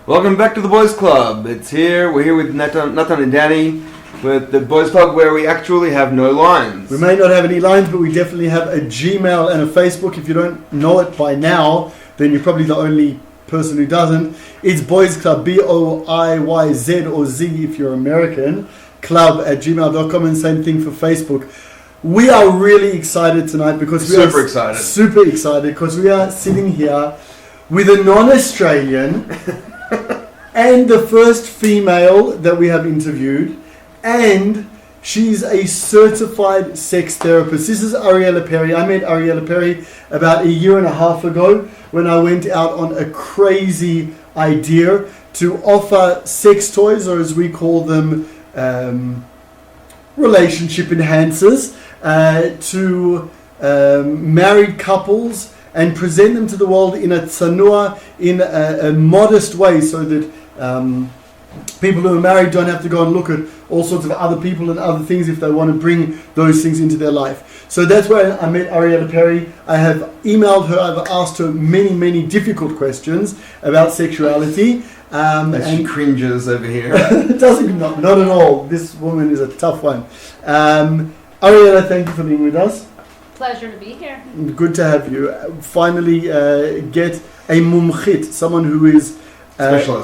Welcome back to the Boiyz Club. We're here with Nathan and Danny with the Boiyz Club where we actually have no lines. We may not have any lines, but we definitely have a Gmail and a Facebook. If you don't know it by now, then you're probably the only person who doesn't. It's Boiyz Club, Boiyz or Z if you're American, club@gmail.com, and same thing for Facebook. We are really excited tonight because super excited because we are sitting here with a non-Australian and the first female that we have interviewed, and she's a certified sex therapist. This is Ariella Perry. I met Ariella Perry about a year and a half ago when I went out on a crazy idea to offer sex toys, or as we call them, relationship enhancers, to married couples and present them to the world in a tsanua, in a modest way, so that people who are married don't have to go and look at all sorts of other people and other things if they want to bring those things into their life. So that's where I met Ariella Perry. I have emailed her, I've asked her many difficult questions about sexuality. And she cringes over here. Not at all. This woman is a tough one. Ariella, thank you for being with us. Pleasure to be here. Good to have you. Finally get a mumchit, someone who is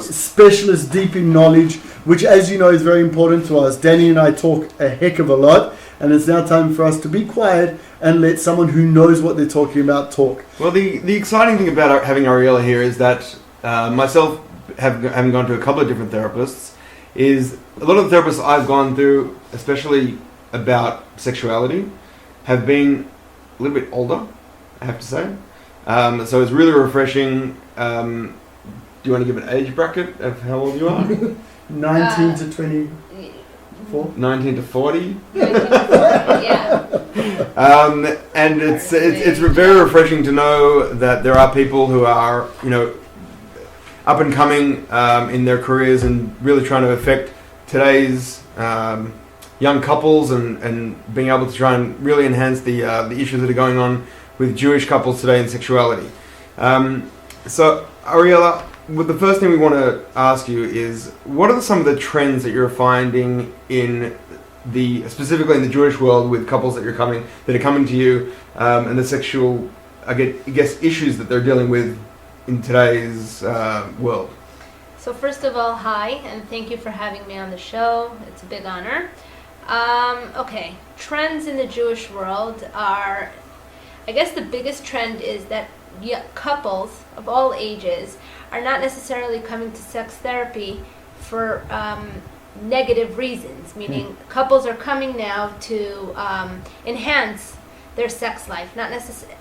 specialist, deep in knowledge, which, as you know, is very important to us. Danny and I talk a heck of a lot, and it's now time for us to be quiet and let someone who knows what they're talking about talk. Well, the exciting thing about having Ariella here is that myself, having gone to a couple of different therapists, is a lot of the therapists I've gone through, especially about sexuality, have been a little bit older, I have to say. So it's really refreshing. Do you want to give an age bracket of how old you are? 19 to 24? 19 to 40? Yeah. And it's very refreshing to know that there are people who are, up and coming in their careers and really trying to affect today's young couples and being able to try and really enhance the issues that are going on with Jewish couples today in sexuality. So, Ariella, the first thing we want to ask you is, what are some of the trends that you're finding specifically in the Jewish world with couples that are coming to you, and the sexual, I guess, issues that they're dealing with in today's world? So first of all, hi, and thank you for having me on the show. It's a big honor. Okay, trends in the Jewish world are, I guess the biggest trend is that couples of all ages are not necessarily coming to sex therapy for negative reasons, meaning couples are coming now to enhance their sex life, not necessarily.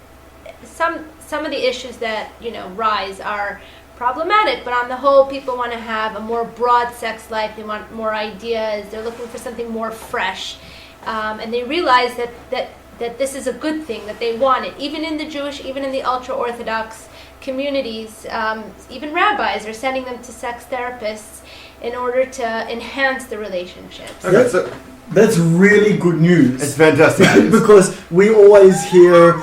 Some of the issues that rise are problematic, but on the whole, people want to have a more broad sex life. They want more ideas. They're looking for something more fresh, and they realize that this is a good thing, that they want it. Even in the Jewish, even in the ultra-Orthodox communities, even rabbis are sending them to sex therapists in order to enhance the relationships. Okay, so that's really good news. It's fantastic news. Because we always hear,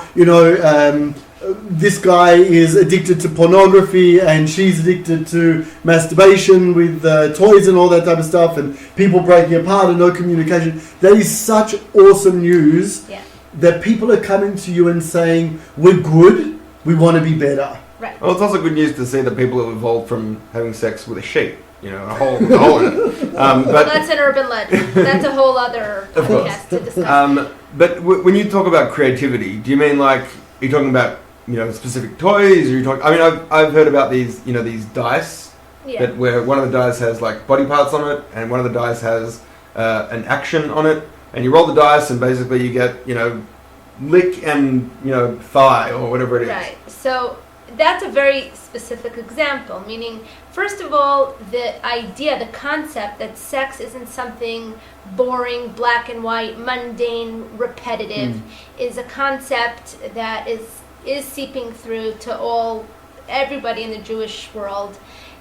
this guy is addicted to pornography and she's addicted to masturbation with toys and all that type of stuff, and people breaking apart and no communication. That is such awesome news. Yeah. That people are coming to you and saying, we're good, we want to be better. Right. Well, it's also good news to see that people have evolved from having sex with a sheep, a hole in it. But that's an urban legend. That's a whole other podcast to discuss. But when you talk about creativity, do you mean are you talking about specific toys? Or you talking? I mean, I've heard about these these dice that where one of the dice has body parts on it, and one of the dice has an action on it, and you roll the dice, and basically you get lick and thigh or whatever it is. Right. So that's a very specific example, meaning, first of all, the idea, the concept that sex isn't something boring, black and white, mundane, repetitive, is a concept that is seeping through to everybody in the Jewish world,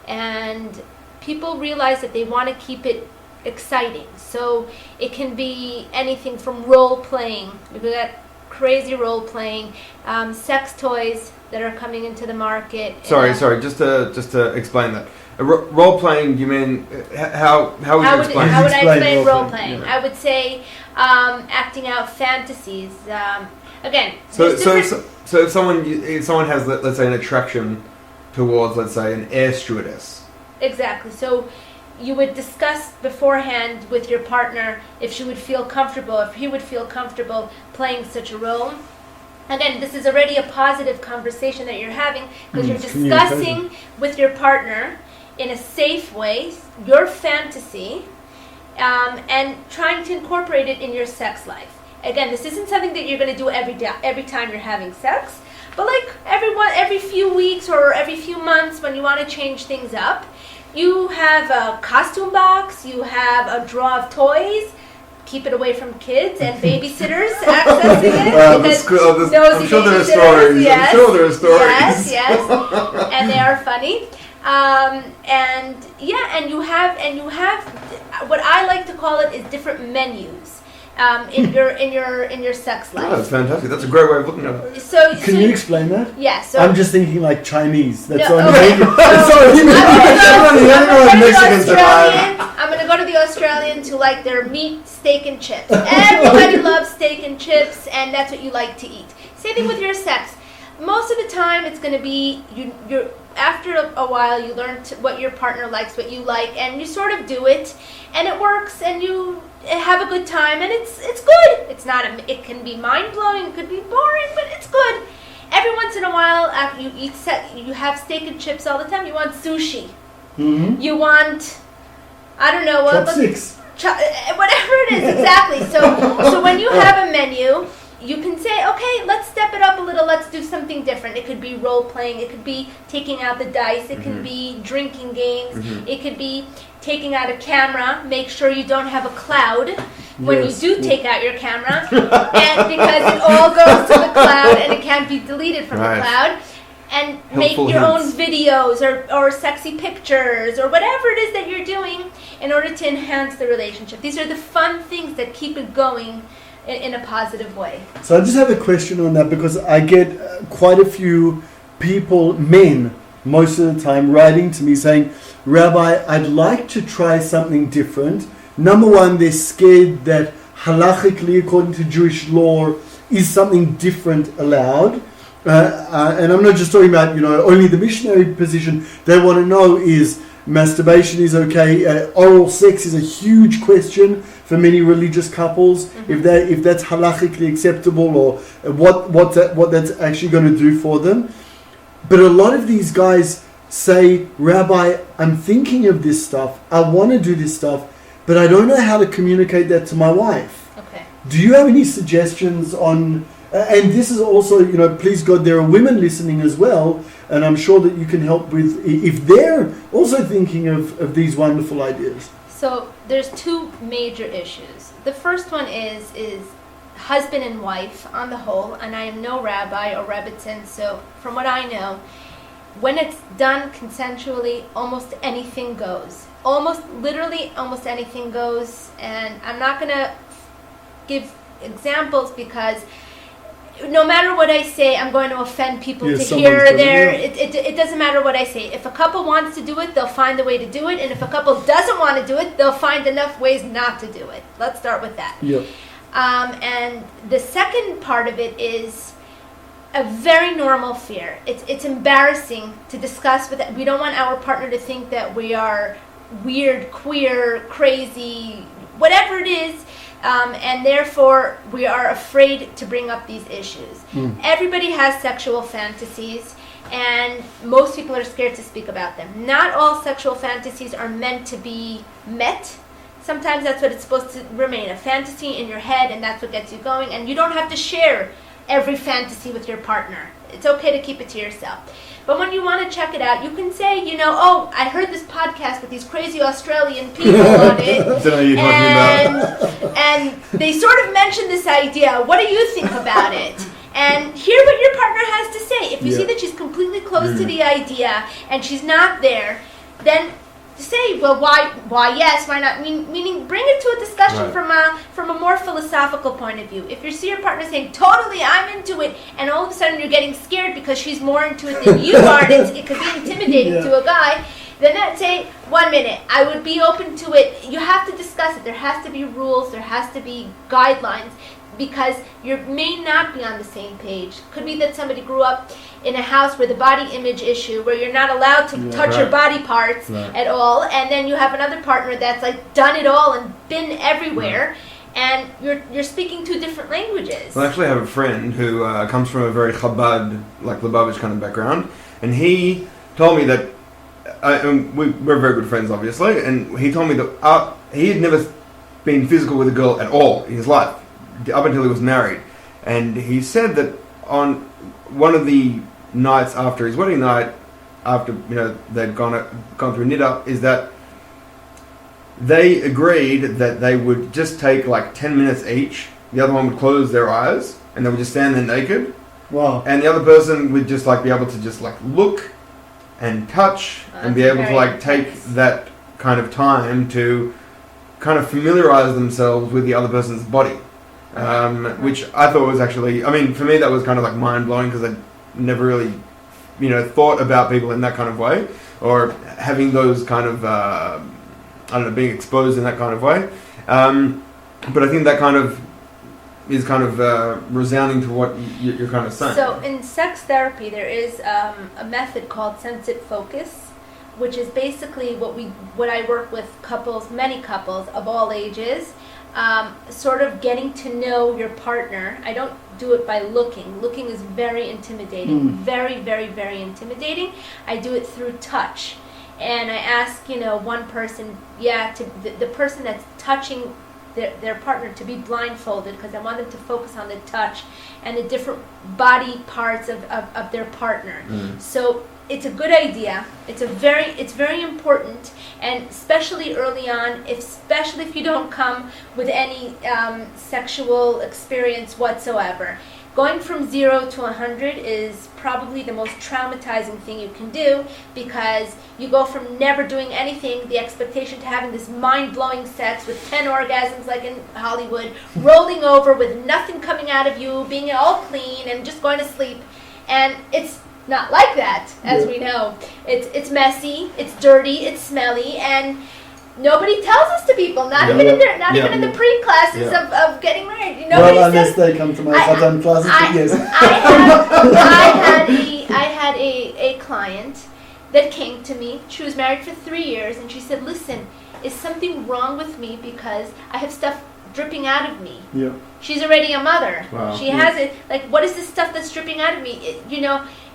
and people realize that they want to keep it exciting. So it can be anything from role playing. We've got crazy role playing, sex toys that are coming into the market. Sorry, just to explain that. Role playing? Do you mean how would you explain? How would I explain role role-playing? playing? Yeah. I would say acting out fantasies. Again, So there's different- if someone has, let's say, an attraction towards, let's say, an air stewardess. exactly. So you would discuss beforehand with your partner if she would feel comfortable, if he would feel comfortable playing such a role. Again, this is already a positive conversation that you're having because you're it's discussing with your partner in a safe way your fantasy and trying to incorporate it in your sex life. Again, this isn't something that you're going to do every time you're having sex, but like every few weeks or every few months when you want to change things up, you have a costume box, you have a drawer of toys. Keep it away from kids and babysitters accessing it. I'm sure there are stories. Yes, I'm sure there are stories. Yes, and they are funny. And you have what I like to call it is different menus in your sex life. Oh, that's fantastic. That's a great way of looking at it. Can you explain that? Yeah. So I'm just thinking like Chinese. That's No, only okay. I'm going to go to the Australians who like their meat, steak, and chips. Everybody loves steak and chips, and that's what you like to eat. Same thing with your sex. Most of the time, it's going to be you're after a while you learn what your partner likes, what you like, and you sort of do it, and it works, and you have a good time, and it's good. It's not it can be mind blowing, it could be boring, but it's good. Every once in a while, after you have steak and chips all the time. You want sushi. Mm-hmm. You want, I don't know what. Chopsticks. Whatever it is, exactly. So when you have a menu, you can say, okay, let's step it up a little. Let's do something different. It could be role playing. It could be taking out the dice. It could be drinking games. It could be taking out a camera. Make sure you don't have a cloud when Yes. you do take out your camera, and because it all goes to the cloud and it can't be deleted from Right. the cloud. And Helpful make your own hints. videos or sexy pictures or whatever it is that you're doing in order to enhance the relationship. These are the fun things that keep it going in a positive way. So I just have a question on that because I get quite a few people, men, most of the time, writing to me saying, Rabbi, I'd like to try something different. Number one, they're scared that halachically, according to Jewish law, is something different allowed. And I'm not just talking about, only the missionary position. They want to know is masturbation is okay. Oral sex is a huge question for many religious couples. If that's halachically acceptable or what that's actually going to do for them. But a lot of these guys say, Rabbi, I'm thinking of this stuff. I want to do this stuff, but I don't know how to communicate that to my wife. Okay. Do you have any suggestions on... and this is also, please God, there are women listening as well, and I'm sure that you can help with if they're also thinking of these wonderful ideas. So there's two major issues. The first one is husband and wife on the whole, and I am no rabbi or rebbitzin, so from what I know, when it's done consensually, almost anything goes. Literally almost anything goes, and I'm not going to give examples because no matter what I say, I'm going to offend people to here or there. It doesn't matter what I say. If a couple wants to do it, they'll find a way to do it. And if a couple doesn't want to do it, they'll find enough ways not to do it. Let's start with that. Yep. And the second part of it is a very normal fear. It's embarrassing to discuss with it. We don't want our partner to think that we are weird, queer, crazy, whatever it is. And therefore, we are afraid to bring up these issues. Everybody has sexual fantasies, and most people are scared to speak about them. Not all sexual fantasies are meant to be met. Sometimes that's what it's supposed to remain, a fantasy in your head, and that's what gets you going. And you don't have to share every fantasy with your partner. It's okay to keep it to yourself. But when you want to check it out, you can say, I heard this podcast with these crazy Australian people on it. Don't know what you're talking about. And they sort of mentioned this idea. What do you think about it? And hear what your partner has to say. If you see that she's completely closed to the idea and she's not there, then say, well, why yes, why not? Meaning, bring it to a discussion from a more philosophical point of view. If you see your partner saying, totally, I'm into it, and all of a sudden you're getting scared because she's more into it than you are, and it could be intimidating to a guy, Then I'd say 1 minute. I would be open to it. You have to discuss it. There has to be rules. There has to be guidelines, because you may not be on the same page. Could be that somebody grew up in a house where the body image issue, where you're not allowed to touch your body parts at all, and then you have another partner that's like done it all and been everywhere, and you're speaking two different languages. Well, I actually have a friend who comes from a very Chabad, like Lubavitch kind of background, and he told me that we're very good friends, obviously, and he told me that he had never been physical with a girl at all in his life, up until he was married. And he said that on one of the nights after his wedding night, after they'd gone through Niddah, is that they agreed that they would just take like 10 minutes each. The other one would close their eyes and they would just stand there naked. Wow. And the other person would just like be able to just like look and touch and be able to like take that kind of time to kind of familiarize themselves with the other person's body. Which I thought was actually, I mean, for me that was kind of like mind-blowing, because I never really, thought about people in that kind of way, or having those kind of, being exposed in that kind of way. But I think that kind of is kind of resounding to what you're kind of saying. So in sex therapy, there is a method called Sensate focus, which is basically what I work with many couples of all ages, sort of getting to know your partner. I don't do it by looking. Looking is very intimidating, very, very, very intimidating. I do it through touch. And I ask, one person, the person that's touching their partner to be blindfolded, because I want them to focus on the touch and the different body parts of their partner. So it's a good idea. It's very important, and especially early on, especially if you don't come with any sexual experience whatsoever. Going from 0 to 100 is probably the most traumatizing thing you can do, because you go from never doing anything, the expectation, to having this mind-blowing sex with 10 orgasms like in Hollywood, rolling over with nothing coming out of you, being all clean and just going to sleep. And it's not like that, as we know. It's messy, it's dirty, it's smelly, and nobody tells this to people, not even in the pre-classes of getting married. Nobody unless they come to my Khatan classes, yes. I had a client that came to me. She was married for 3 years, and she said, listen, is something wrong with me because I have stuff dripping out of me? Yeah. She's already a mother. Wow. She has it. Like, what is this stuff that's dripping out of me?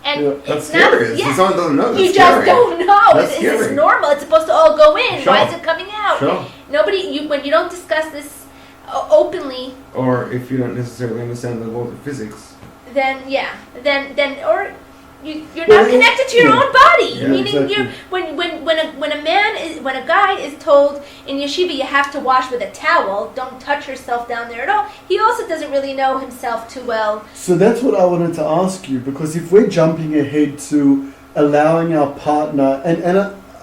And that's it's not scary. Someone doesn't know. You just don't know. It's normal. It's supposed to all go in. Sure. Why is it coming out? Sure. When you don't discuss this openly, or if you don't necessarily understand the laws of physics, then you're not connected to your own body. Yeah, Meaning, exactly. when a guy is told in yeshiva you have to wash with a towel, don't touch yourself down there at all, he also doesn't really know himself too well. So that's what I wanted to ask you, because if we're jumping ahead to allowing our partner, and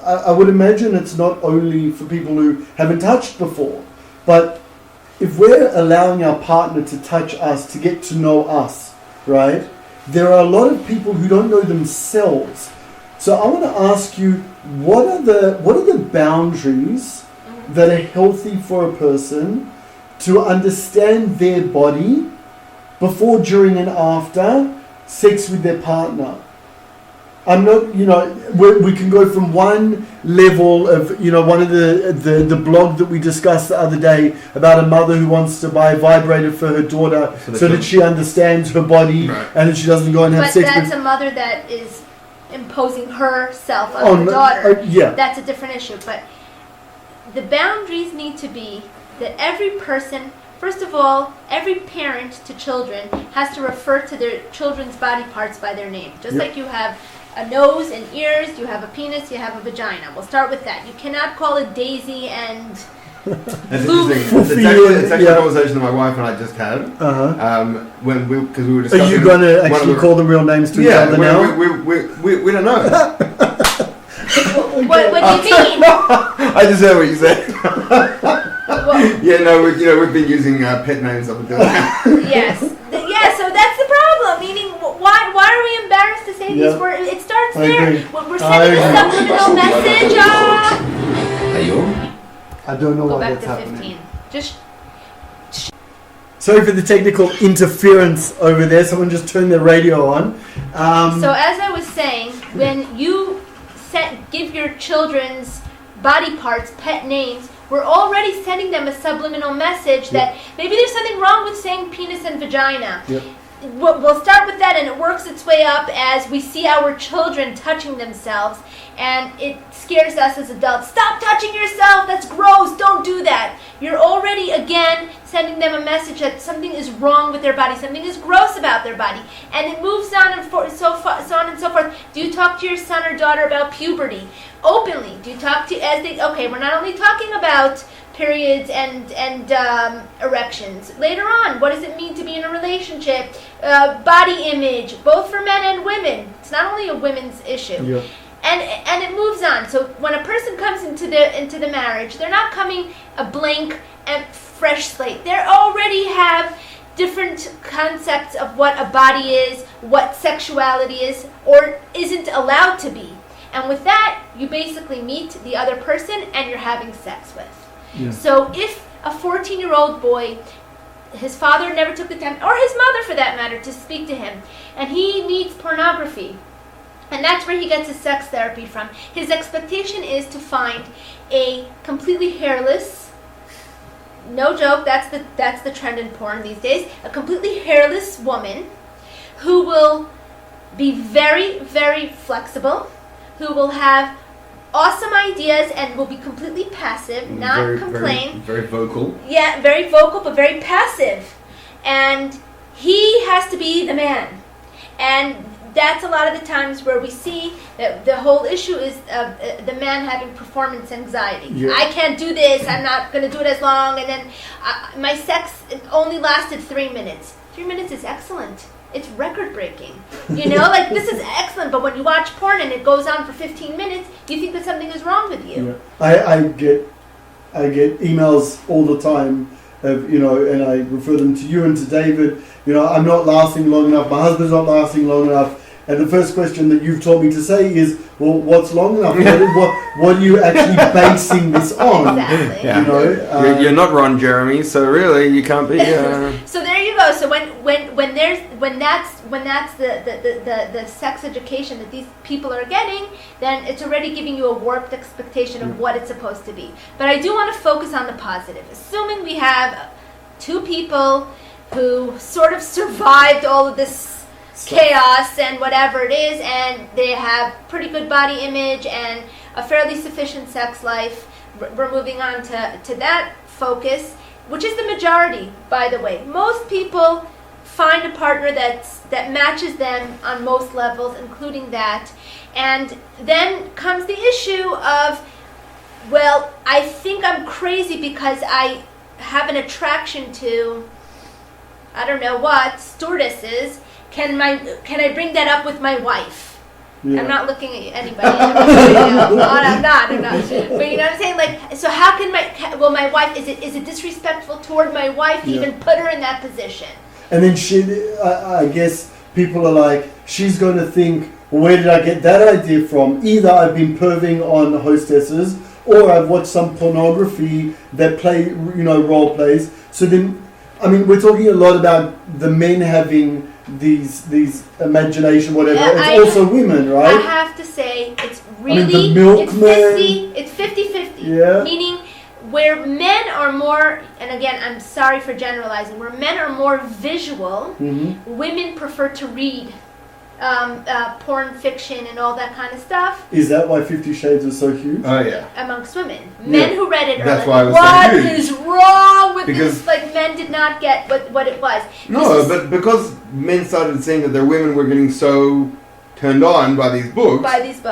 I would imagine it's not only for people who haven't touched before, but if we're allowing our partner to touch us, to get to know us, right? There are a lot of people who don't know themselves. So I want to ask you, what are the boundaries that are healthy for a person to understand their body before, during, and after sex with their partner? I'm not, we can go from one level of, one of the blog that we discussed the other day about a mother who wants to buy a vibrator for her daughter so that she understands her body, and that she doesn't go and have sex with... But that's a mother that is imposing herself on the daughter. That's a different issue. But the boundaries need to be that every person... First of all, every parent to children has to refer to their children's body parts by their name. Just like you have a nose and ears, you have a penis, you have a vagina. We'll start with that. You cannot call it Daisy and That's interesting. It's actually a conversation that my wife and I just had. Because we were discussing... Are you going to actually call them real names to each other now? We don't know. What do you mean? I just heard what you said. We've been using pet names up until now. Yes. So that's the problem. Meaning, why are we embarrassed to say these words? It starts there. When we're sending a subliminal message I don't know Go why back that's to 15. happening. Just Sorry for the technical interference over there. Someone just turned their radio on. so as I was saying, when you give your children's body parts pet names, we're already sending them a subliminal message that maybe there's something wrong with saying penis and vagina. Yep. We'll start with that, and it works its way up as we see our children touching themselves, and it scares us as adults. Stop touching yourself! That's gross! Don't do that! You're already, again, sending them a message that something is wrong with their body, something is gross about their body, and it moves on and so on and so forth. Do you talk to your son or daughter about puberty openly? Do you talk to okay, we're not only talking about periods and erections. Later on, what does it mean to be in a relationship? Body image, both for men and women. It's not only a women's issue. Yeah. And it moves on. So when a person comes into the marriage, they're not coming a blank and fresh slate. They already have different concepts of what a body is, what sexuality is, or isn't allowed to be. And with that, you basically meet the other person and you're having sex with. Yeah. So if a 14-year-old boy, his father never took the time, or his mother for that matter, to speak to him, and he needs pornography, and that's where he gets his sex therapy from, his expectation is to find a completely hairless, no joke, that's the trend in porn these days, a completely hairless woman who will be very, very flexible, who will have awesome ideas and will be completely passive, not complain. Very vocal. Yeah, very vocal, but very passive. And he has to be the man. And that's a lot of the times where we see that the whole issue is the man having performance anxiety. Yeah. I can't do this, I'm not going to do it as long, and then my sex only lasted 3 minutes. 3 minutes is excellent. It's record-breaking. You know, like, this is excellent, but when you watch porn and it goes on for 15 minutes, you think that something is wrong with you. Yeah. I get emails all the time, and I refer them to you and to David. I'm not lasting long enough. My husband's not lasting long enough. And the first question that you've taught me to say is, well, what's long enough? What are you actually basing this on? Exactly. Yeah. You're not Ron Jeremy, so really you can't be. So there you go. So when that's the sex education that these people are getting, then it's already giving you a warped expectation of what it's supposed to be. But I do want to focus on the positive. Assuming we have two people who sort of survived all of this chaos and whatever it is, and they have pretty good body image and a fairly sufficient sex life. We're moving on to that focus, which is the majority, by the way. Most people find a partner that matches them on most levels, including that. And then comes the issue of, well, I think I'm crazy because I have an attraction to, I don't know what, stewardesses. Can I bring that up with my wife? Yeah. I'm not looking at anybody. I'm not. But you know what I'm saying? Like, so how can my wife, is it disrespectful toward my wife to even put her in that position? And then I guess people are like, she's going to think, well, where did I get that idea from? Either I've been perving on hostesses, or I've watched some pornography that play, role plays. So then, we're talking a lot about the men having these imagination, whatever. It's also women, right? I have to say, it's really, it's 50-50. Yeah. Meaning, where men are more, and again, I'm sorry for generalizing, where men are more visual, women prefer to read porn fiction and all that kind of stuff. Is that why 50 Shades was so huge? Oh, yeah. Amongst women. Men who read it are That's like, why it was what so huge. is wrong with this? Like, men did not get what it was. No, but because men started seeing that their women were getting so turned on by these books,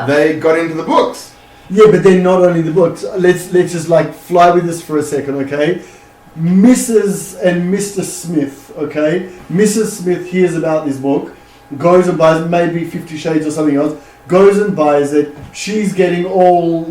they got into the books. Yeah, but then not only the books. Let's just fly with this for a second, okay? Mrs. and Mr. Smith, okay? Mrs. Smith hears about this book, goes and buys maybe 50 Shades or something else, goes and buys it. She's getting all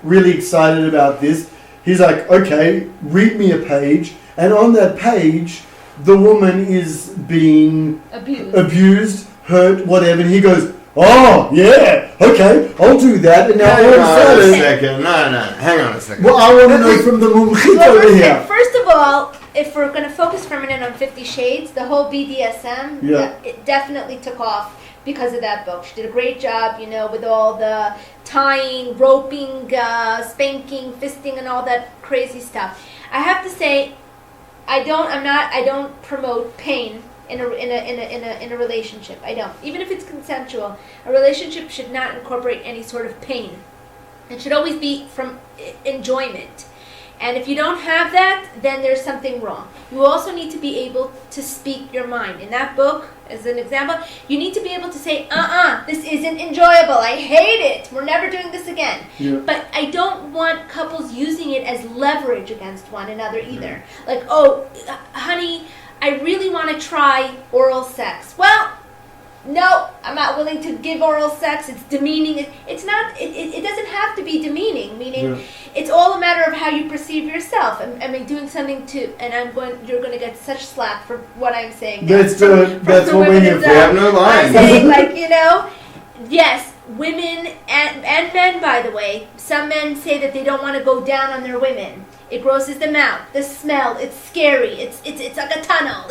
really excited about this. He's like, okay, read me a page. And on that page, the woman is being abused, hurt, whatever. And he goes, oh, yeah, okay, I'll do that. And now all of a Hang on a sudden, second. No. Hang on a second. well, I want to know from the mumkhit Well, over here. first of all, if we're going to focus for a minute on 50 Shades, the whole BDSM, it definitely took off because of that book. She did a great job, you know, with all the tying, roping, spanking, fisting, and all that crazy stuff. I have to say, I don't promote pain in a relationship. I don't. Even if it's consensual, a relationship should not incorporate any sort of pain. It should always be from enjoyment. And if you don't have that, then there's something wrong. You also need to be able to speak your mind. In that book, as an example, you need to be able to say, this isn't enjoyable. I hate it. We're never doing this again. Yeah. But I don't want couples using it as leverage against one another either. Like, oh, honey, I really want to try oral sex. Well, no, I'm not willing to give oral sex. It's demeaning. It's not. It doesn't have to be demeaning. Meaning, it's all a matter of how you perceive yourself. Am I doing something to? And you're going to get such slack for what I'm saying. That's what we're here for. We have no I'm lines. saying, like, you know, yes, women and men. By the way, some men say that they don't want to go down on their women. It grosses them out. The smell. It's scary. It's like a tunnel.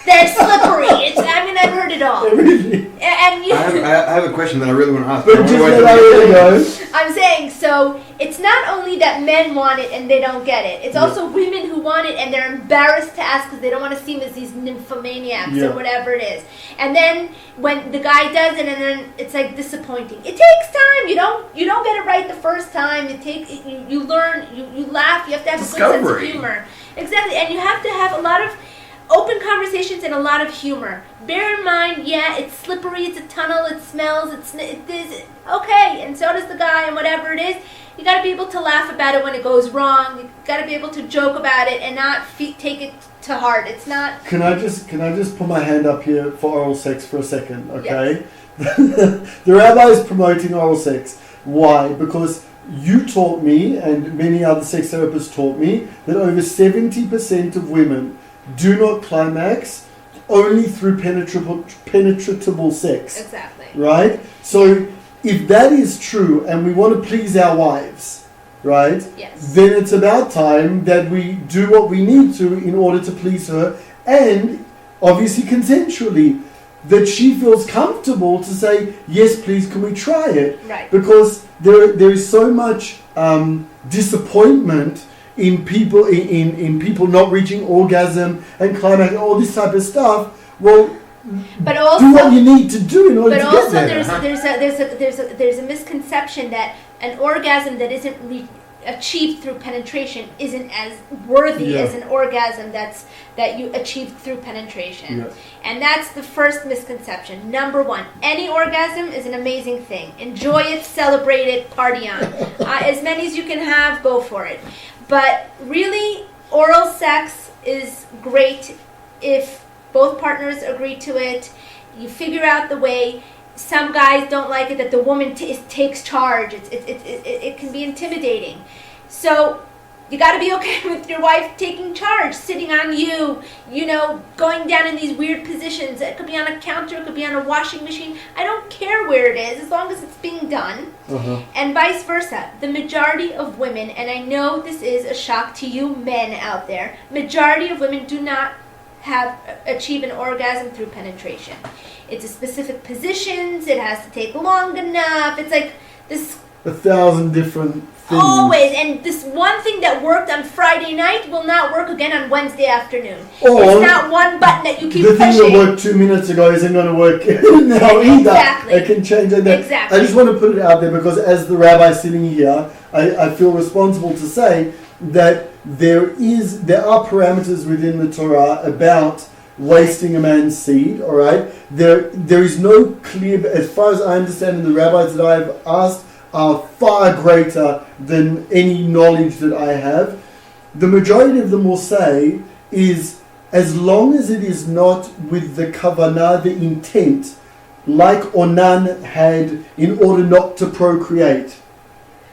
They're slippery. I've heard it all. And you, I have a question that I really want to ask. But just let Ariella go. I'm saying, so it's not only that men want it and they don't get it. It's also women who want it and they're embarrassed to ask because they don't want to seem as these nymphomaniacs or whatever it is. And then when the guy does it, and then it's like disappointing. It takes time. You don't get it right the first time. You learn. You laugh. You have to have a good sense of humor. Exactly, and you have to have a lot of open conversations and a lot of humor. Bear in mind, it's slippery, it's a tunnel, it smells, it is okay, and so does the guy, and whatever it is, you got to be able to laugh about it when it goes wrong. You got to be able to joke about it and not take it to heart. It's not. Can I just put my hand up here for oral sex for a second, okay? Yes. The rabbi is promoting oral sex. Why? Because you taught me, and many other sex therapists taught me, that over 70% of women do not climax only through penetratable sex. Exactly. Right? So if that is true and we want to please our wives, right? Yes. Then it's about time that we do what we need to in order to please her, and obviously consensually, that she feels comfortable to say, yes, please, can we try it? Right. Because there is so much disappointment in people in people not reaching orgasm and climax, all this type of stuff. Well, but also, do what you need to do in order to get there. But also, there's a misconception that an orgasm that isn't achieved through penetration isn't as worthy as an orgasm that you achieved through penetration. Yeah. And that's the first misconception. Number one, any orgasm is an amazing thing. Enjoy it, celebrate it, party on. As many as you can have, go for it. But really, oral sex is great if both partners agree to it. You figure out the way. Some guys don't like it that the woman takes charge. It can be intimidating. So you got to be okay with your wife taking charge, sitting on you, going down in these weird positions. It could be on a counter, it could be on a washing machine. I don't care where it is, as long as it's being done. And vice versa. The majority of women, and I know this is a shock to you men out there, majority of women do not achieve an orgasm through penetration. It's a specific positions, it has to take long enough. It's like this 1,000 different things. Always, and this one thing that worked on Friday night will not work again on Wednesday afternoon. Or it's not one button that you keep pushing. The thing that worked 2 minutes ago isn't going to work now either. Exactly. It can change like that. Exactly. I just want to put it out there because as the rabbi sitting here, I feel responsible to say that there are parameters within the Torah about wasting a man's seed, all right? There is no clear, as far as I understand, and the rabbis that I've asked are far greater than any knowledge that I have. The majority of them will say is, as long as it is not with the kavanah, the intent, like Onan had in order not to procreate,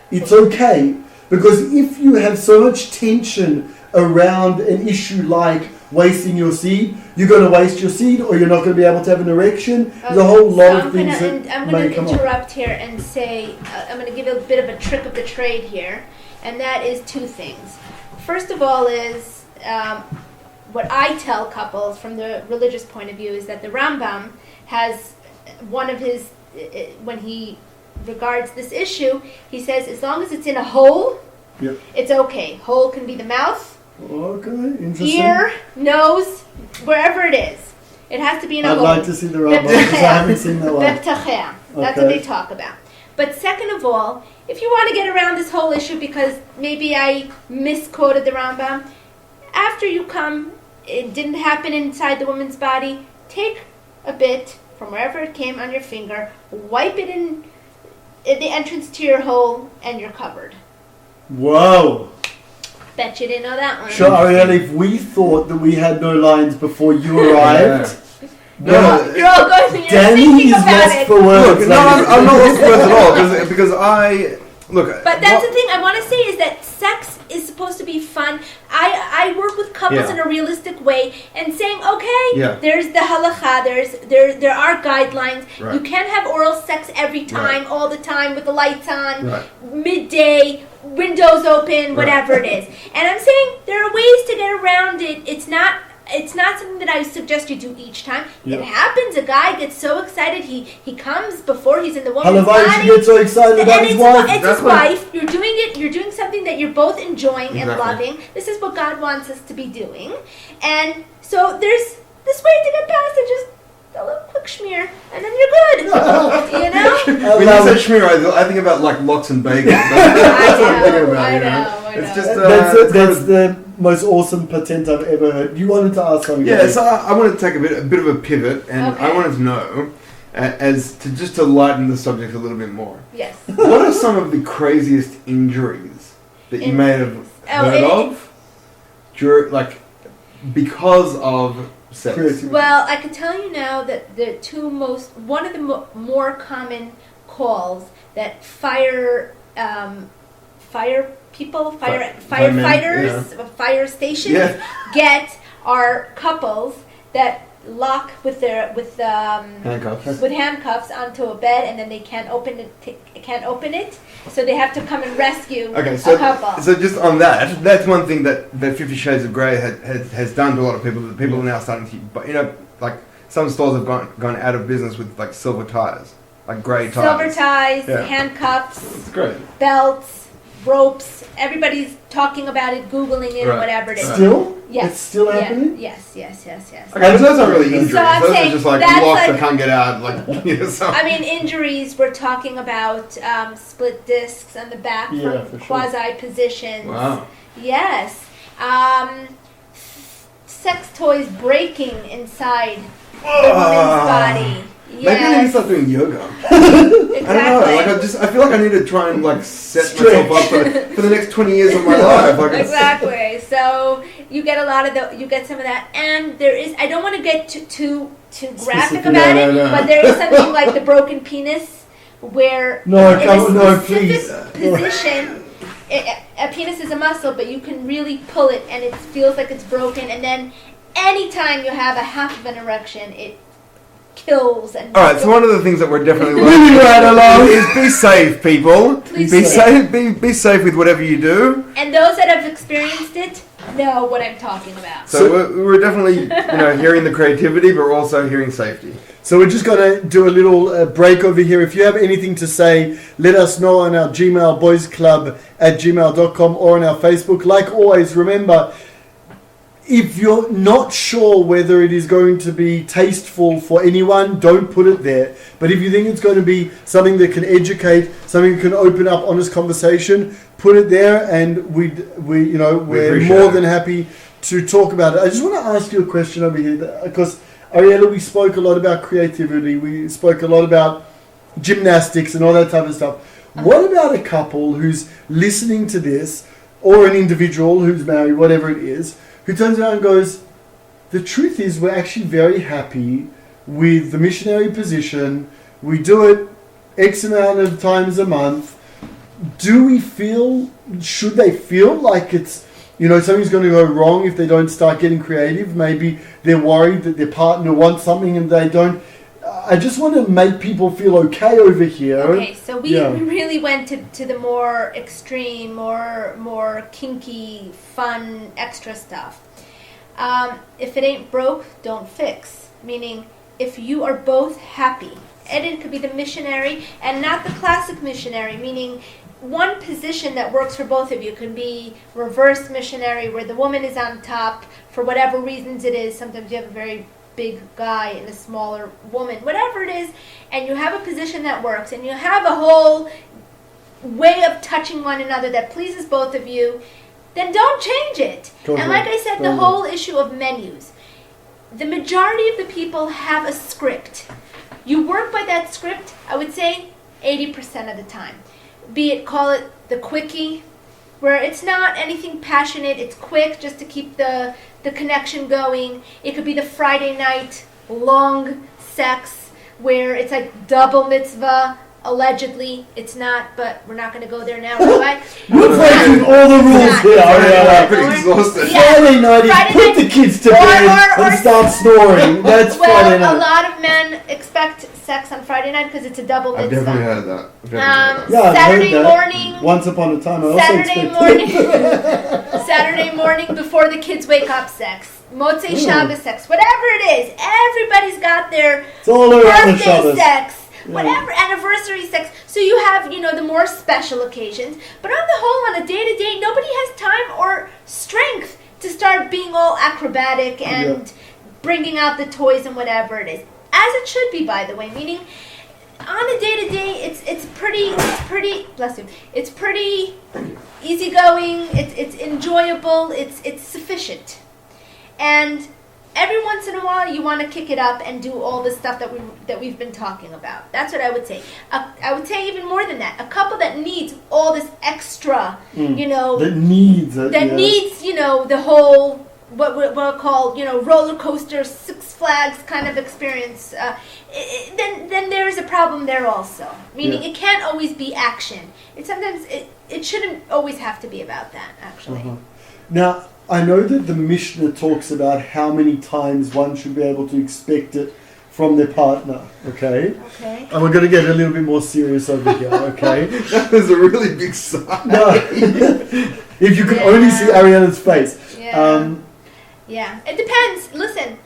it's okay. Because if you have so much tension around an issue like wasting your seed. You're going to waste your seed, or you're not going to be able to have an erection. There's a whole lot of things I'm going to interrupt here and say, I'm going to give you a bit of a trick of the trade here, and that is two things. First of all is, what I tell couples from the religious point of view is that the Rambam has one of his, when he regards this issue, he says as long as it's in a hole, it's okay. Hole can be the mouth, ear, nose, wherever it is. It has to be in a hole. I'd like to see the Rambam because I haven't seen that one. That's what they talk about. But second of all, if you want to get around this whole issue because maybe I misquoted the Rambam, after you come, it didn't happen inside the woman's body, take a bit from wherever it came on your finger, wipe it in the entrance to your hole, and you're covered. Whoa. Bet you didn't know that one. Sure, Ariella, if we thought that we had no lines before you arrived... You're all going. You're Danny thinking is about lost it. for words. Look, no, I'm not lost for words at all because I look. But that's the thing I want to say is that sex is supposed to be fun. I work with couples in a realistic way and saying, okay, there's the halacha, there are guidelines. Right. You can't have oral sex every time, all the time with the lights on, midday, windows open, whatever it is. And I'm saying there are ways to get around it. It's not something that I suggest you do each time. It happens. A guy gets so excited he comes before he's in the woman's body. You get so excited about his wife. It's his wife. You're doing it. You're doing something that you're both enjoying and loving. This is what God wants us to be doing. And so there's this way to get past it. Just a little quick schmear, and then you're good. You know? When you say schmear, I think about like lox and bagels. I know. It's just that's the most awesome patent I've ever heard. You wanted to ask something. Yeah, so I wanted to take a bit of a pivot, and I wanted to know, just to lighten the subject a little bit more. Yes. What are some of the craziest injuries that you may have heard of, because of sex? Well, I can tell you now that one of the more common calls that firefighters, fire stations get are couples that lock with handcuffs onto a bed, and then they can't open it. So they have to come and rescue a couple. So just on that's one thing that 50 Shades of Grey has done to a lot of people. That people are now starting to, like some stores have gone out of business with like silver ties, like grey ties. Silver ties, handcuffs, it's great. belts, ropes. Everybody's talking about it, Googling it, whatever it is. Still? Yes. It's still happening? Yes. Okay, but those aren't really injuries. So I'm those saying are just like that's locked, I can't get out. I mean, injuries, we're talking about split discs on the back from quasi positions. Wow. Yes. Sex toys breaking inside the woman's body. Yes. Maybe I need to start doing yoga. Exactly. I don't know. I feel like I need to try and set myself up for the next 20 years of my life. Exactly. So you get some of that, and there is. I don't want to get too graphic about it, but there is something like the broken penis, where in a specific position. A penis is a muscle, but you can really pull it, and it feels like it's broken. And then, anytime you have a half of an erection, it kills. And all right. So one of the things that we're definitely learning right along is be safe, people. Please be safe. Be safe with whatever you do. And those that have experienced it know what I'm talking about. So we're definitely hearing the creativity, but we're also hearing safety. So we're just going to do a little break over here. If you have anything to say, let us know on our Gmail, boyzclub@gmail.com, or on our Facebook. Like always, remember, if you're not sure whether it is going to be tasteful for anyone, don't put it there. But if you think it's going to be something that can educate, something that can open up honest conversation, put it there, and we're more than happy to talk about it. I just want to ask you a question over here, because Ariella, we spoke a lot about creativity. We spoke a lot about gymnastics and all that type of stuff. What about a couple who's listening to this, or an individual who's married, whatever it is, who turns around and goes, the truth is we're actually very happy with the missionary position. We do it X amount of times a month. Should they feel like it's something's going to go wrong if they don't start getting creative. Maybe they're worried that their partner wants something and they don't. I just want to make people feel okay over here. Okay, so we really went to the more extreme, more kinky, fun, extra stuff. If it ain't broke, don't fix. Meaning, if you are both happy, and it could be the missionary and not the classic missionary, meaning one position that works for both of you can be reverse missionary, where the woman is on top for whatever reasons it is. Sometimes you have a very big guy and a smaller woman, whatever it is, and you have a position that works, and you have a whole way of touching one another that pleases both of you, then don't change it. Totally. And like I said, the whole issue of menus. The majority of the people have a script. You work by that script, I would say 80% of the time. Be it, call it the quickie, where it's not anything passionate, it's quick just to keep the connection going. It could be the Friday night long sex, where it's like double mitzvah. Allegedly, it's not, but we're not going to go there now, right? We're breaking all the rules here. I'm pretty exhausted. Friday night is put the kids to bed and start snoring. That's Friday night. A lot of men expect sex on Friday night because it's a double mitzvah. I've definitely heard that. Yeah, Saturday I've heard that. morning. Once upon a time, I Saturday morning before the kids wake up, sex. Motzei Shabbos sex. Whatever it is, everybody's got their it's all around the birthday Shabbos. sex. Whatever, anniversary sex. So you have, the more special occasions. But on the whole, on a day-to-day, nobody has time or strength to start being all acrobatic and bringing out the toys and whatever it is. As it should be, by the way. Meaning, on a day-to-day, it's pretty, bless you, it's pretty easygoing, it's enjoyable, it's sufficient. And every once in a while, you want to kick it up and do all the stuff that we've been talking about. That's what I would say. I would say even more than that. A couple that needs all this extra, that needs the whole what we'll call roller coaster, Six Flags kind of experience. Then there is a problem there also. Meaning it can't always be action. It shouldn't always have to be about that. Actually. Now, I know that the Mishnah talks about how many times one should be able to expect it from their partner, okay? Okay. And we're going to get a little bit more serious over here, okay? That was a really big sigh. No. If you could only see Ariella's face. Yeah. It depends. Listen,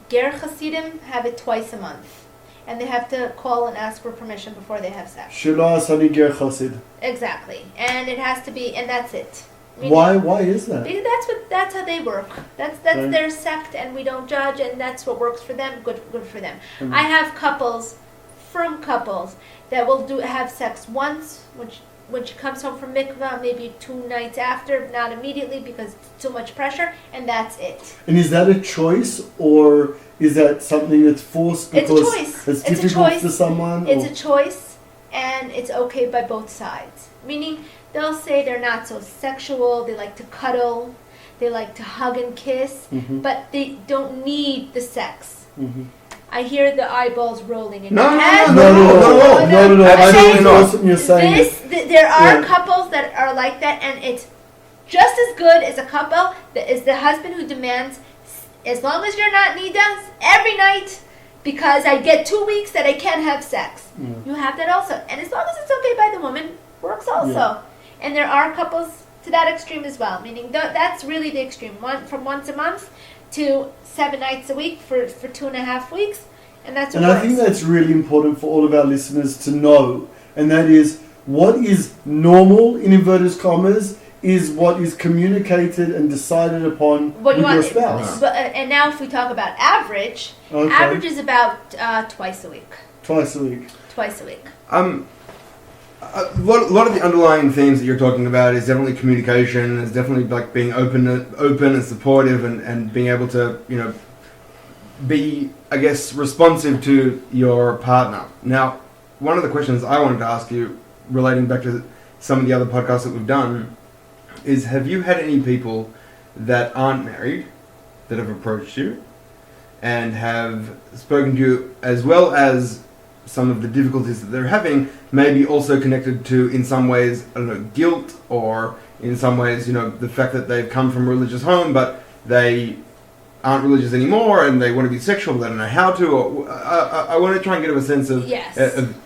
Ger Hasidim have it twice a month. And they have to call and ask for permission before they have sex. Shelo asani ger chasid. Exactly. And it has to be, and that's it. Why is that? Because that's how they work. That's their sect, and we don't judge, and that's what works for them. Good for them. Mm-hmm. I have firm couples that will have sex once, when she comes home from mikvah, maybe 2 nights after, not immediately because it's too much pressure, and that's it. And is that a choice, or is that something that's forced because it's a choice. It's difficult for someone? It's a choice, and it's okay by both sides. Meaning, they'll say they're not so sexual, they like to cuddle, they like to hug and kiss, but they don't need the sex. I hear the eyeballs rolling in your head. No. I'm you're saying there are couples that are like that, and it's just as good as a couple that is the husband who demands, as long as you're not nidas, every night, because I get 2 weeks that I can't have sex. You have that also. And as long as it's okay by the woman, works also. Yeah. And there are couples to that extreme as well, meaning that's really the extreme. From once a month to 7 nights a week for 2.5 weeks, and that's what works. I think that's really important for all of our listeners to know, and that is what is normal, in inverted commas, is what is communicated and decided upon with your spouse. And now if we talk about average, average is about twice a week. Twice a week. A lot of the underlying themes that you're talking about is definitely communication. It's definitely like being open and supportive, and being able to be, I guess, responsive to your partner. Now, one of the questions I wanted to ask you, relating back to some of the other podcasts that we've done, is have you had any people that aren't married that have approached you and have spoken to you, as well as some of the difficulties that they're having may be also connected to, in some ways, I don't know, guilt, or in some ways, the fact that they've come from a religious home, but they aren't religious anymore and they want to be sexual, but they don't know how to. Or, I want to try and get a sense of,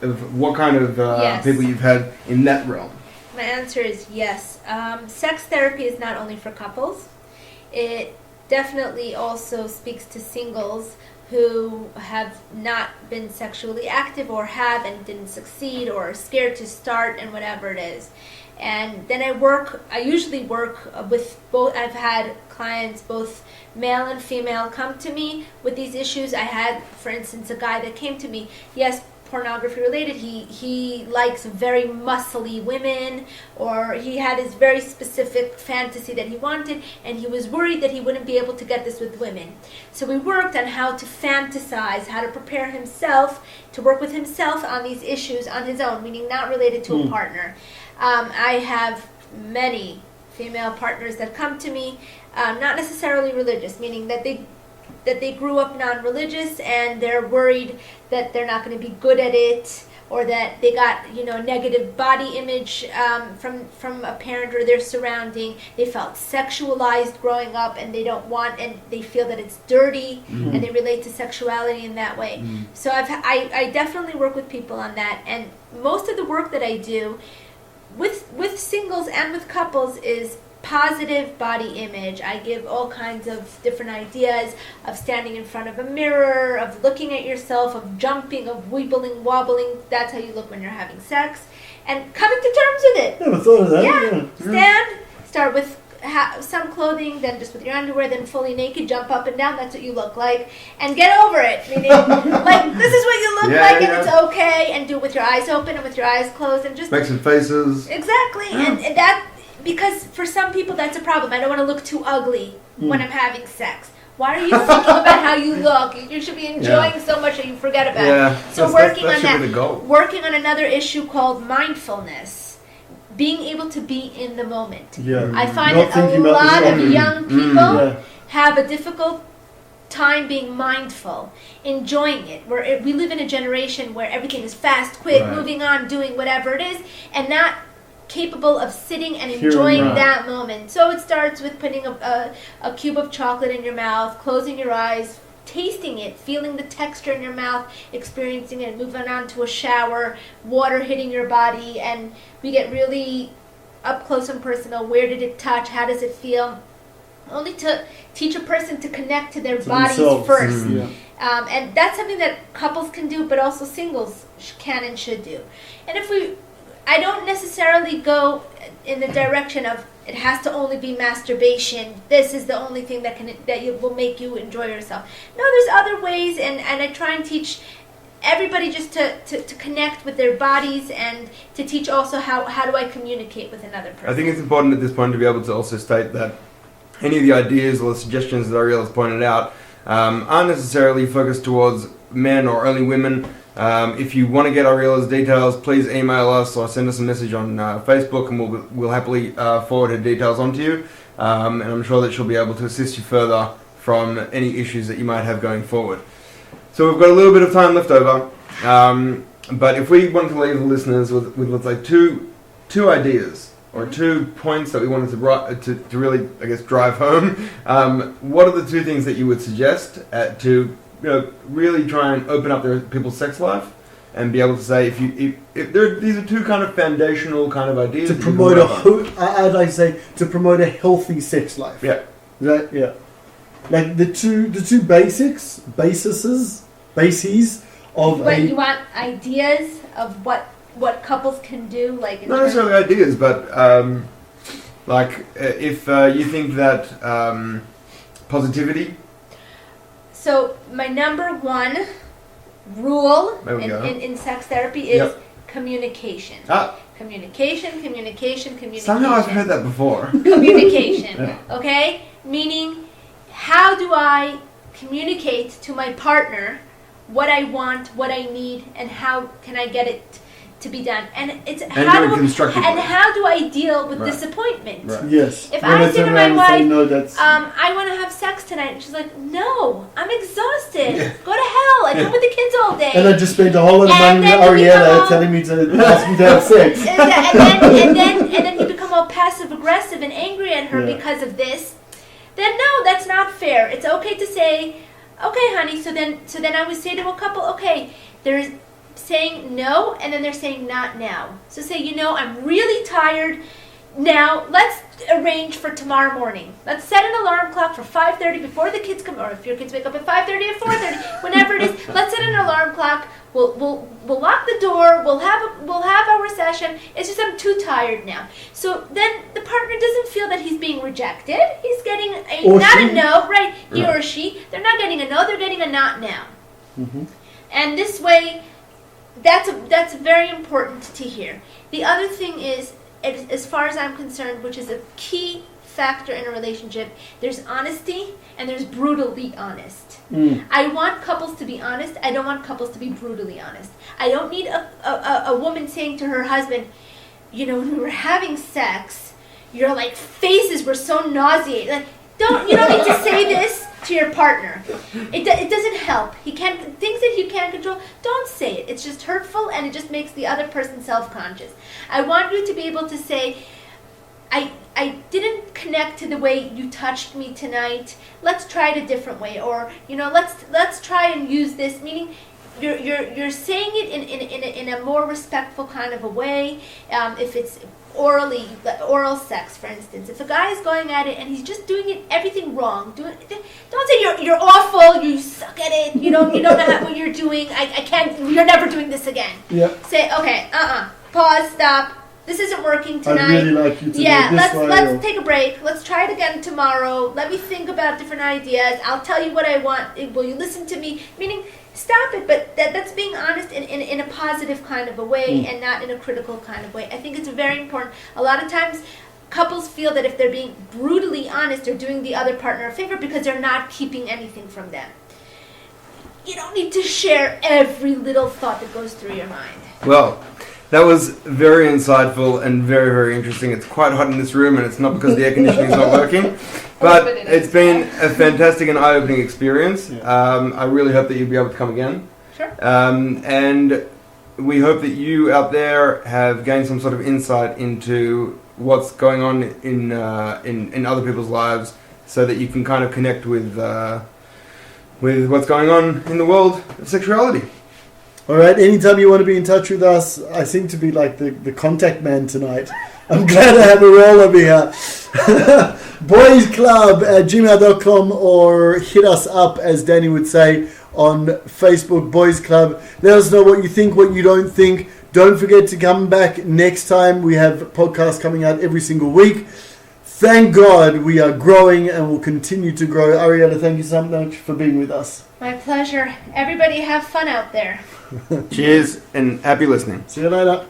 of what kind of people you've had in that realm. My answer is yes. Sex therapy is not only for couples. It definitely also speaks to singles who have not been sexually active, or have and didn't succeed, or are scared to start, and whatever it is. And then I usually work with both. I've had clients, both male and female, come to me with these issues. I had, for instance, a guy that came to me, yes, pornography related. He likes very muscly women, or he had his very specific fantasy that he wanted, and he was worried that he wouldn't be able to get this with women. So we worked on how to fantasize, how to prepare himself to work with himself on these issues on his own, meaning not related to a partner. I have many female partners that come to me, not necessarily religious, meaning that they grew up non-religious and they're worried that they're not going to be good at it, or that they got negative body image from a parent or their surrounding. They felt sexualized growing up, and they don't want, and they feel that it's dirty, and they relate to sexuality in that way. So I definitely work with people on that, and most of the work that I do with singles and with couples is positive body image. I give all kinds of different ideas of standing in front of a mirror, of looking at yourself, of jumping, of wibbling, wobbling. That's how you look when you're having sex, and coming to terms with it. I never thought of that. Stand, start with some clothing, then just with your underwear, then fully naked, jump up and down. That's what you look like, and get over it. Meaning, like, this is what you look like, and it's okay. And do it with your eyes open and with your eyes closed, and just make some faces. Exactly, and that, because for some people that's a problem. I don't want to look too ugly when I'm having sex. Why are you thinking about how you look? You should be enjoying so much that you forget about it. So working on that, working on another issue called mindfulness. Being able to be in the moment. I find that a lot of young people have a difficult time being mindful, enjoying it. We live in a generation where everything is fast, quick, moving on, doing whatever it is, and not capable of sitting and enjoying that moment. So it starts with putting a cube of chocolate in your mouth, closing your eyes, tasting it, feeling the texture in your mouth, experiencing it, moving on to a shower, water hitting your body, and we get really up close and personal. Where did it touch? How does it feel? Only to teach a person to connect to their bodies first. And that's something that couples can do, but also singles can and should do. And I don't necessarily go in the direction of it has to only be masturbation. This is the only thing that will make you enjoy yourself. No, there's other ways, and I try and teach everybody just to connect with their bodies, and to teach also how do I communicate with another person. I think it's important at this point to be able to also state that any of the ideas or the suggestions that Ariella has pointed out aren't necessarily focused towards men or only women. If you want to get Ariella's details, please email us or send us a message on Facebook, and we'll happily forward her details on to you. And I'm sure that she'll be able to assist you further from any issues that you might have going forward. So we've got a little bit of time left over, but if we want to leave the listeners with let's say two ideas or 2 points that we wanted to really, I guess, drive home, what are the 2 things that you would suggest to really try and open up people's sex life, and be able to say, if these are 2 kind of foundational kind of ideas to promote I'd like to say to promote a healthy sex life. Like the two bases of. But you want ideas of what couples can do, like not necessarily ideas, but if you think that positivity. So my number 1 rule in sex therapy is communication. Communication. Somehow I've heard that before. Communication, okay? Meaning, how do I communicate to my partner what I want, what I need, and how can I get it to be done, and it's And do it constructively. how do I deal with Right. disappointment? Right. Yes. If When I they say to turn my around and say, wife, no, that's I want to have sex tonight, and she's like, no, I'm exhausted. Go to hell. I've been with the kids all day. and I just spent a whole lot of money And with then we Ariella come telling me to ask me to have sex. and then you become all passive aggressive and angry at her Yeah. because of this. Then no, that's not fair. It's okay to say, okay, honey. So then I would say to a couple, okay, there's saying no, and then they're saying not now. So say, I'm really tired. Now let's arrange for tomorrow morning. Let's set an alarm clock for 5:30 before the kids come, or if your kids wake up at 5:30 or 4:30, whenever it is. Let's set an alarm clock. We'll lock the door. We'll have our session. It's just I'm too tired now. So then the partner doesn't feel that he's being rejected. He's getting a no, right? He or she. They're not getting a no. They're getting a not now. Mm-hmm. And this way, that's very important to hear. The other thing is, as far as I'm concerned, which is a key factor in a relationship, there's honesty and there's brutally honest. I want couples to be honest. I don't want couples to be brutally honest. I don't need a woman saying to her husband, when we were having sex, your faces were so nauseating. You don't need to say this to your partner. It doesn't help. Things that you can't control, don't say it. It's just hurtful, and it just makes the other person self-conscious. I want you to be able to say, I didn't connect to the way you touched me tonight. Let's try it a different way, or let's try and use this. Meaning, you're saying it in a more respectful kind of a way. If it's oral sex, for instance, if a guy is going at it and he's just doing everything wrong, don't say you're awful, you suck at it, you don't know what you're doing. I can't. You're never doing this again. Yeah. Say okay, pause, stop. This isn't working tonight. I'd really like you to do it this way. Let's take a break. Let's try it again tomorrow. Let me think about different ideas. I'll tell you what I want. Will you listen to me? Meaning, stop it, but that's being honest in a positive kind of a way and not in a critical kind of way. I think it's very important. A lot of times, couples feel that if they're being brutally honest, they're doing the other partner a favor because they're not keeping anything from them. You don't need to share every little thought that goes through your mind. Well, that was very insightful and very, very interesting. It's quite hot in this room, and it's not because the air conditioning is not working. But it's been a fantastic and eye-opening experience. Yeah. I really hope that you'll be able to come again. Sure. And we hope that you out there have gained some sort of insight into what's going on in other people's lives, so that you can kind of connect with what's going on in the world of sexuality. All right, anytime you want to be in touch with us, I seem to be like the contact man tonight. I'm glad I have a role over here. Boiyz Club at gmail.com, or hit us up, as Danny would say, on Facebook, Boiyz Club. Let us know what you think, what you don't think. Don't forget to come back next time. We have podcasts coming out every single week. Thank God we are growing and will continue to grow. Ariella, thank you so much for being with us. My pleasure. Everybody have fun out there. Cheers and happy listening. See you later.